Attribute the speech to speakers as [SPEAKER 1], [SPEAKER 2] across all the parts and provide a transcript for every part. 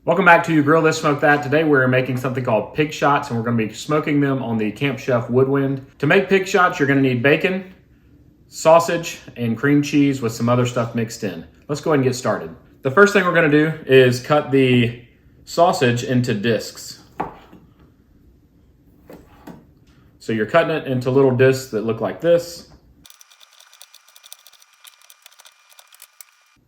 [SPEAKER 1] Welcome back to Grill This Smoke That. Today we're making something called pig shots, and we're going to be smoking them on the Camp Chef Woodwind. To make pig shots, you're going to need bacon, sausage, and cream cheese with some other stuff mixed in. Let's go ahead and get started. The first thing we're going to do is cut the sausage into discs. So you're cutting it into little discs that look like this.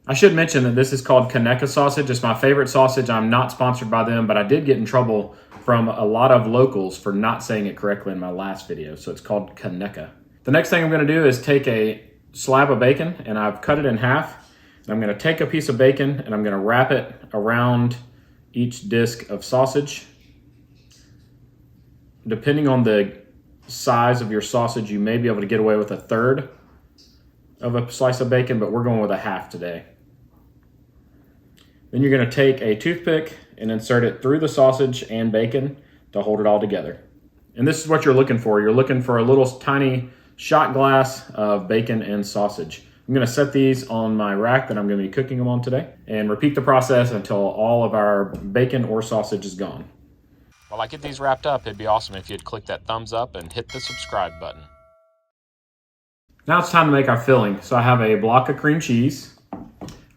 [SPEAKER 1] I should mention that this is called Conecuh sausage. It's my favorite sausage. I'm not sponsored by them, but I did get in trouble from a lot of locals for not saying it correctly in my last video. So it's called Conecuh. The next thing I'm going to do is take a slab of bacon, and I've cut it in half. And I'm going to take a piece of bacon and I'm going to wrap it around each disc of sausage. Depending on the size of your sausage, you may be able to get away with a third of a slice of bacon, but we're going with a half today. Then you're going to take a toothpick and insert it through the sausage and bacon to hold it all together. And this is what you're looking for. You're looking for a little tiny shot glass of bacon and sausage. I'm going to set these on my rack that I'm going to be cooking them on today and repeat the process until all of our bacon or sausage is gone. While I get these wrapped up, it'd be awesome if you'd click that thumbs up and hit the subscribe button. Now it's time to make our filling. So I have a block of cream cheese.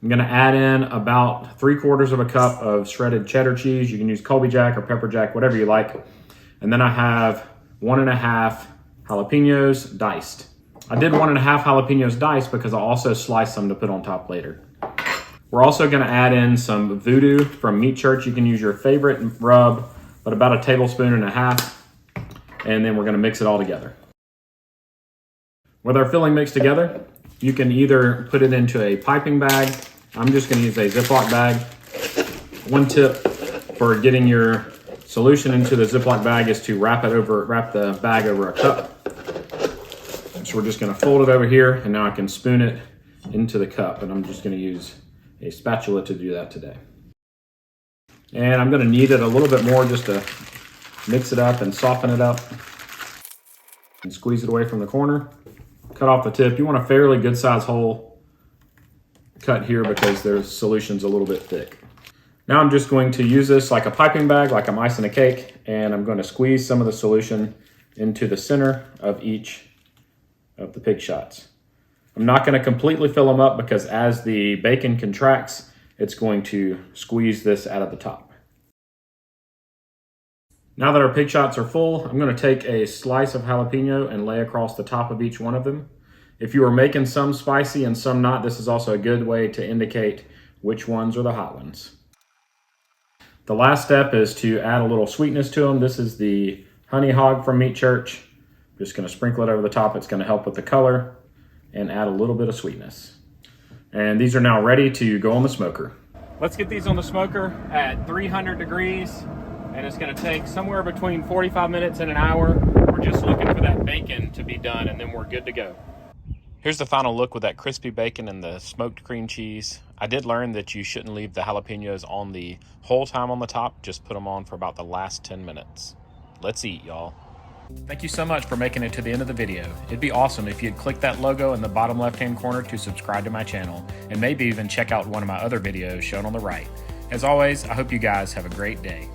[SPEAKER 1] I'm going to add in about 3/4 of a cup of shredded cheddar cheese. You can use Colby Jack or pepper jack, whatever you like. And then I have 1.5 jalapenos diced. I did 1.5 jalapenos diced because I also sliced some to put on top later. We're also going to add in some Voodoo from Meat Church. You can use your favorite rub, but about 1.5 tablespoons. And then we're going to mix it all together. With our filling mixed together, you can either put it into a piping bag. I'm just going to use a Ziploc bag. One tip for getting your solution into the Ziploc bag is to wrap the bag over a cup. So we're just going to fold it over here, and now I can spoon it into the cup, and I'm just going to use a spatula to do that today. And I'm going to knead it a little bit more just to mix it up and soften it up. And squeeze it away from the corner. Cut off the tip. You want a fairly good size hole cut here because their solution's a little bit thick. Now I'm just going to use this like a piping bag, like I'm icing a cake, and I'm going to squeeze some of the solution into the center of each of the pig shots. I'm not going to completely fill them up because as the bacon contracts, it's going to squeeze this out of the top. Now that our pig shots are full, I'm going to take a slice of jalapeno and lay across the top of each one of them. If you are making some spicy and some not, this is also a good way to indicate which ones are the hot ones. The last step is to add a little sweetness to them. This is the Honey Hog from Meat Church. I'm just going to sprinkle it over the top. It's going to help with the color and add a little bit of sweetness. And these are now ready to go on the smoker. Let's get these on the smoker at 300 degrees. And it's going to take somewhere between 45 minutes and an hour. We're just looking for that bacon to be done, and then we're good to go. Here's the final look with that crispy bacon and the smoked cream cheese. I did learn that you shouldn't leave the jalapenos on the whole time on the top. Just put them on for about the last 10 minutes. Let's eat, y'all. Thank you so much for making it to the end of the video. It'd be awesome if you'd click that logo in the bottom left-hand corner to subscribe to my channel, and maybe even check out one of my other videos shown on the right. As always, I hope you guys have a great day.